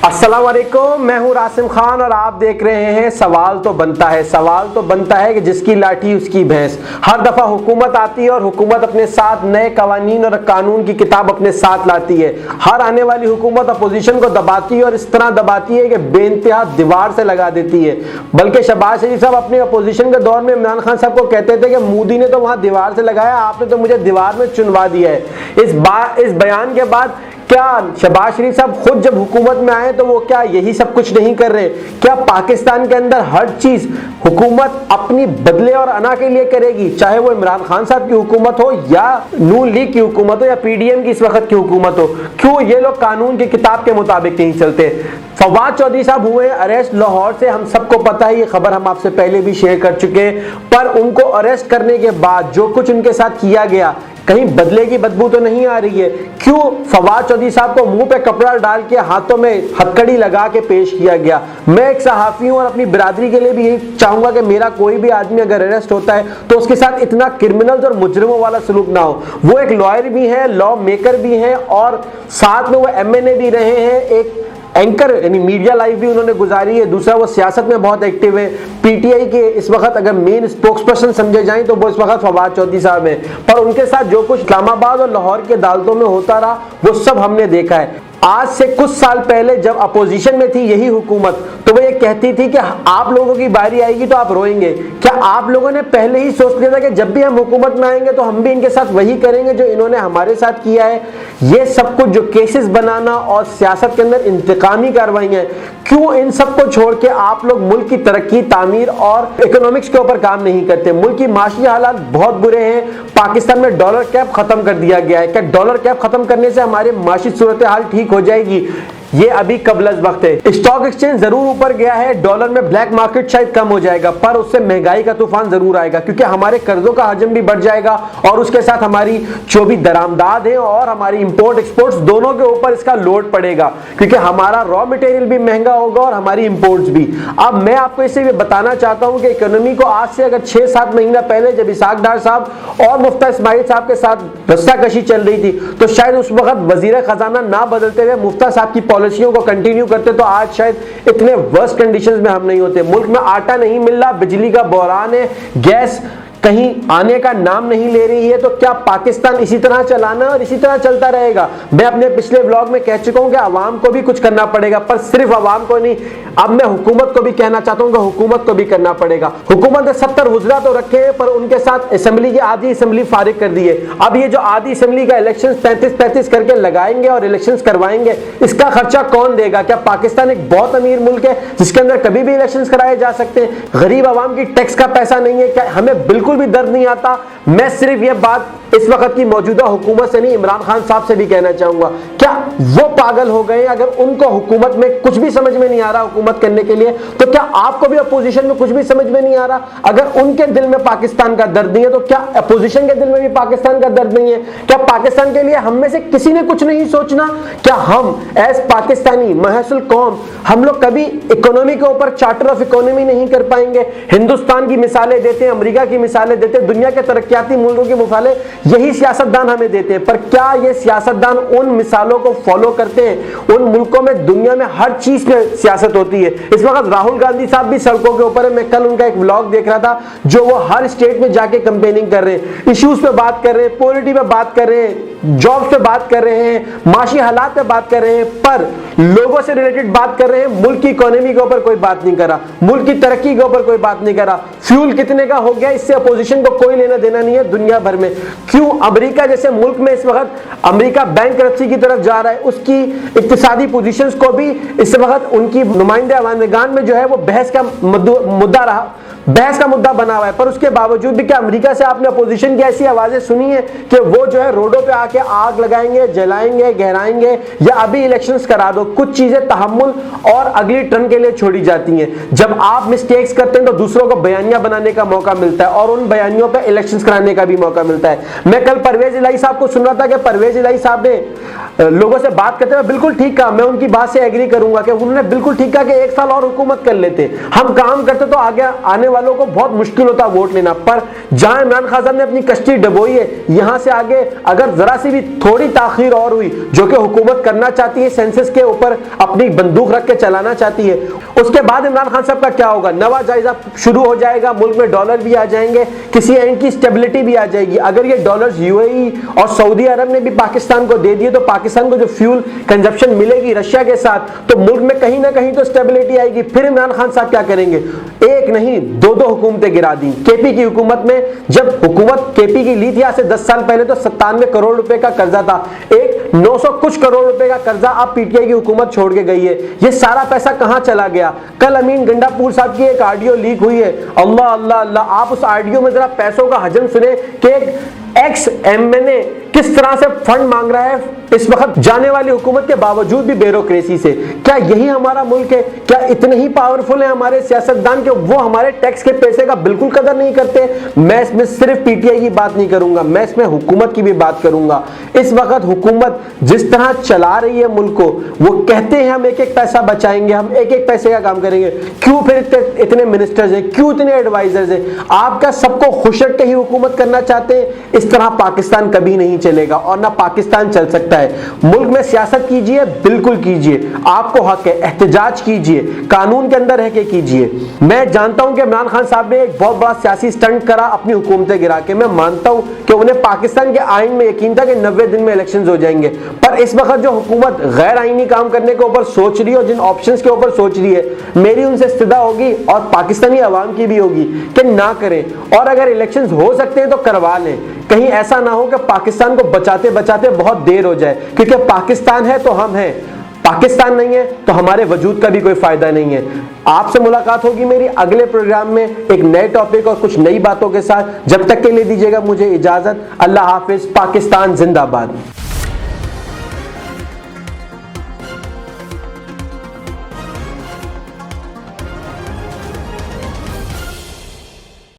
अस्सलाम वालेकुम, मैं हूं रासिम खान और आप देख रहे हैं सवाल तो बनता है कि जिसकी लाठी उसकी भैंस। हर दफा हुकूमत आती है और हुकूमत अपने साथ नए कवानीन और कानून की किताब अपने साथ लाती है। हर आने वाली हुकूमत अपोजिशन को दबाती है और इस तरह दबाती है कि बेइंतहा दीवार से लगा देती है। बल्कि शहबाज शरीफ साहब अपने अपोजिशन के दौर में इमरान खान साहब को कहते थे कि मोदी ने तो वहां दीवार से लगाया, आपने तो मुझे दीवार में चुनवा दिया है। इस बयान के बाद क्या शहबाज शरीफ साहब खुद जब हुकूमत में आए तो वो क्या यही सब कुछ नहीं कर रहे? क्या पाकिस्तान के अंदर हर चीज हुकूमत अपनी बदले और अना के लिए करेगी, चाहे वो इमरान खान साहब की हुकूमत हो या नून लीग की हुकूमत हो या पीडीएम की इस वक्त की हुकूमत हो? क्यों ये लोग कानून की किताब के मुताबिक नहीं चलते? फवाद चौधरी साहब हुए अरेस्ट लाहौर से, हम सबको पता है, ये खबर हम आपसे पहले भी शेयर कर चुके हैं। पर उनको अरेस्ट करने के बाद जो कुछ उनके साथ किया गया, कहीं बदले की बदबू तो नहीं आ रही है? क्यों फवाद चौधरी साहब को मुंह पे कपड़ा डाल के हाथों में हथकड़ी लगा के पेश किया गया? मैं एक सहाफी हूं और अपनी बिरादरी के लिए भी यही चाहूंगा कि मेरा कोई भी आदमी अगर अरेस्ट होता है तो उसके साथ इतना क्रिमिनल्स और मुजरिमों वाला सलूक ना हो। वो एक लॉयर भी है, लॉ मेकर भी है और साथ में वो एमएनए भी रहे हैं, एक एंकर यानी मीडिया लाइफ भी उन्होंने गुजारी है। दूसरा, वो सियासत में बहुत एक्टिव है। पीटीआई के इस वक्त अगर मेन स्पोक्स पर्सन समझे जाएं तो वो इस वक्त फवाद चौधरी साहब हैं। पर उनके साथ जो कुछ इस्लामाबाद और लाहौर के अदालतों में होता रहा वो सब हमने देखा है। आज से कुछ साल पहले जब अपोजिशन में थी यही हुकूमत, तो वो ये कहती थी कि आप लोगों की बारी आएगी तो आप रोएंगे। क्या आप लोगों ने पहले ही सोच लिया था कि जब भी हम हुकूमत में आएंगे तो हम भी इनके साथ वही करेंगे जो इन्होंने हमारे साथ किया है? ये सब कुछ जो केसेस बनाना और सियासत के अंदर इंतकामी कार्रवाइयां, क्यों इन सब को छोड़ के आप लोग मुल्क की तरक्की, तामीर और इकोनॉमिक्स के ऊपर काम नहीं करते? मुल्क की माशी हालात बहुत बुरे हैं। पाकिस्तान में डॉलर कैप खत्म कर दिया गया है। क्या डॉलर कैप खत्म करने से हमारे माशी सूरत हाल ठीक हो जाएगी? ये अभी कबलज वक्त है। स्टॉक एक्सचेंज जरूर ऊपर गया है, डॉलर में ब्लैक मार्केट शायद कम हो जाएगा, पर उससे महंगाई का तूफान जरूर आएगा, क्योंकि हमारे कर्जों का हजम भी बढ़ जाएगा और उसके साथ हमारी जो भी दरामदाद है और हमारी इंपोर्ट एक्सपोर्ट्स दोनों के ऊपर इसका लोड पड़ेगा, क्योंकि हमारा रॉ मटेरियल भी महंगा होगा और हमारी इंपोर्ट्स भी। अब मैं आपको इसे भी बताना चाहता हूं कि इकोनॉमी को आज से अगर 6-7 महीना पहले जब इसाक डार साहब और मुफ्ता इस्माइल साहब के साथ रस्साकशी चल रही थी तो शायद उस वक्त वजीर खजाना ना बदलते हुए मुफ्ता साहब की पॉलिसियों को कंटिन्यू करते तो आज शायद इतने वर्स्ट कंडीशंस में हम नहीं होते। मुल्क में आटा नहीं मिल रहा, बिजली का बहरान है, गैस कहीं आने का नाम नहीं ले रही है। तो क्या पाकिस्तान इसी तरह चलाना और इसी तरह चलता रहेगा? मैं अपने पिछले व्लॉग में कह चुका हूं कि आवाम को भी कुछ करना पड़ेगा, पर सिर्फ आवाम को नहीं, अब मैं हुकूमत को भी कहना चाहता हूं कि हुकूमत को भी करना पड़ेगा। हुकूमत ने 70 वज़रा तो रखे हैं, पर उनके साथ असेंबली की आधी असेंबली फारिग कर दी है। अब ये जो आधी असेंबली का इलेक्शन 33-33 करके लगाएंगे और इलेक्शन करवाएंगे, इसका खर्चा कौन देगा? क्या पाकिस्तान एक बहुत अमीर मुल्क है जिसके अंदर कभी भी इलेक्शन कराए जा सकते हैं? गरीब आवाम की टैक्स का पैसा नहीं है? क्या हमें बिल्कुल भी दर्द नहीं आता? मैं सिर्फ यह बात इस वक्त की मौजूदा हुकूमत से नहीं, इमरान खान साहब से भी कहना चाहूंगा, क्या वो पागल हो गए? अगर उनको हुकूमत में कुछ भी समझ में नहीं आ रहा हुकूमत करने के लिए, तो क्या आपको भी अपोजिशन में कुछ भी समझ में नहीं आ रहा? अगर उनके दिल में पाकिस्तान का दर्द नहीं है तो क्या अपोजिशन के दिल में भी पाकिस्तान का दर्द नहीं है? क्या पाकिस्तान के लिए हम में से किसी ने कुछ नहीं सोचना? क्या हम एज पाकिस्तानी महसूल कौम, हम लोग कभी इकोनॉमी के ऊपर चार्टर ऑफ इकोनॉमी नहीं कर पाएंगे? हिंदुस्तान की मिसालें देते हैं, अमेरिका की मिसालें देते हैं, दुनिया के तरक्याती मुल्कों की मिसालें यही सियासतदान हमें देते हैं, पर क्या ये सियासतदान उन मिसालों को फॉलो करते हैं? उन मुल्कों में, दुनिया में हर चीज में सियासत होती है। इस वक्त राहुल गांधी साहब भी सड़कों के ऊपर है। मैं कल उनका एक व्लॉग देख रहा था जो वो हर स्टेट में जाके कैंपेनिंग कर रहे हैं, इश्यूज पे बात कर रहे हैं, पॉलिटी पे बात कर रहे हैं, जॉब्स पे बात कर रहे हैं, माशी हालात पे बात कर रहे हैं, पर लोगों से रिलेटेड बात कर रहे हैं। मुल्क की इकोनॉमी के ऊपर कोई बात नहीं कर रहा, मुल्क की तरक्की के ऊपर कोई बात नहीं कर रहा। फ्यूल कितने का हो गया, इससे अपोजिशन को कोई लेना देना नहीं है दुनिया भर में। क्यों अमेरिका जैसे मुल्क में इस वक्त अमेरिका बैंकरप्सी की तरफ जा रहा है, उसकी इक्तिसादी पोजीशंस को भी इस वक्त उनकी नुमाइंदे अवाम में जो है वो बहस का मुद्दा बना हुआ है। पर उसके बावजूद भी क्या अमेरिका से आपने अपोजिशन की ऐसी आवाजें सुनी है कि वो जो है रोडों पे आके आग लगाएंगे, जलाएंगे, गहराएंगे या अभी इलेक्शंस करा दो? कुछ चीजें तहम्मुल और अगली टर्न के लिए छोड़ी जाती हैं। जब आप मिस्टेक्स करते हैं तो दूसरों को बयानियां बनाने का मौका मिलता है और उन बयानियों पे इलेक्शंस कराने का भी मौका मिलता है। मैं कल परवेज इलाही साहब को सुन रहा था कि परवेज इलाही साहब ने लोगों से बात करते हुए बिल्कुल ठीक कहा, मैं उनकी बात से एग्री करूंगा कि उन्होंने बिल्कुल ठीक कहा कि 1 साल और हुकूमत कर लेते, हम काम करते तो आगे आने वालों को बहुत मुश्किल होता वोट लेना। पर जहां इमरान खान साहब ने अपनी कश्ती डबोई है, यहां से आगे अगर जरा सी भी थोड़ी ताखीर और हुई, जो कि हुकूमत करना चाहती है, सेंसस के ऊपर अपनी बंदूक रख के चलाना चाहती है, उसके बाद इमरान खान साहब का क्या होगा? नवा जायजा शुरू हो जाएगा, मुल्क में डॉलर भी आ जाएंगे, किसी एंड की स्टेबिलिटी भी आ जाएगी। अगर ये डॉलर्स यूएई और सऊदी अरब ने भी पाकिस्तान को दे दिए, तो पाकिस्तान को जो फ्यूल कंजप्शन मिलेगी रशिया के साथ, तो मुल्क में कहीं ना कहीं तो स्टेबिलिटी आएगी। फिर इमरान खान साहब क्या करेंगे? एक नहीं दो हुकूमतें गिरा दी। केपी की हुकूमत में, जब हुकूमत केपी की ली थी आज से 10 साल पहले, तो 97 करोड़ रुपए का कर्जा था, एक 900 कुछ करोड़ रुपए का कर्जा अब पीटीआई की हुकूमत छोड़ के गई है। ये सारा पैसा कहां चला गया? कल अमीन गंडापुर साहब की एक ऑडियो लीक हुई है, अल्लाह अल्लाह अल्लाह, आप उस ऑडियो में जरा पैसों का हजम सुने कि एक एक्स एमएनए किस तरह से फंड मांग रहा है इस वक्त जाने वाली हुकूमत के बावजूद भी ब्यूरोक्रेसी से। क्या यही हमारा मुल्क है? क्या इतने ही पावरफुल है हमारे सियासतदान के वो हमारे टैक्स के पैसे का बिल्कुल कदर नहीं करते? मैं इसमें सिर्फ पीटीआई की बात नहीं करूंगा, मैं इसमें हुकूमत की भी बात करूंगा। इस वक्त हुकूमत जिस तरह चला रही है मुल्क को, वो कहते हैं हम एक एक पैसा बचाएंगे, हम एक एक पैसे का काम करेंगे। क्यों फिर इतने मिनिस्टर्स हैं, क्यों इतने एडवाइजर्स हैं? आप क्या सबको खुश रख के ही हुकूमत करना चाहते हैं? इस तरह पाकिस्तान कभी नहीं चलेगा और ना पाकिस्तान चल सकता है। मुल्क में सियासत कीजिए, बिल्कुल कीजिए, आपको हक है, एहतजाज कीजिए, कानून के अंदर रह के कीजिए। मैं जानता हूं कि इमरान खान साहब ने एक बहुत बड़ा सियासी स्टंट करा अपनी हुकूमतें गिरा के। मैं मानता हूं कि उन्हें पाकिस्तान के आइन में यकीन था कि 90 दिन में इलेक्शन हो जाएंगे, पर इस वक्त जो हुकूमत गैर आईनी काम करने के ऊपर सोच रही है और जिन ऑप्शंस के ऊपर सोच रही है, मेरी उनसे इस्तिदा होगी और पाकिस्तानी अवाम की भी होगी कि ना करें, और अगर इलेक्शन हो सकते हैं तो करवा लें। कहीं ऐसा ना हो कि पाकिस्तान को बचाते बचाते बहुत देर हो जाए, क्योंकि पाकिस्तान है तो हम हैं, पाकिस्तान नहीं है तो हमारे वजूद का भी कोई फायदा नहीं है। आपसे मुलाकात होगी मेरी अगले प्रोग्राम में एक नए टॉपिक और कुछ नई बातों के साथ। जब तक के लिए दीजिएगा मुझे इजाजत। अल्लाह हाफिज। पाकिस्तान जिंदाबाद।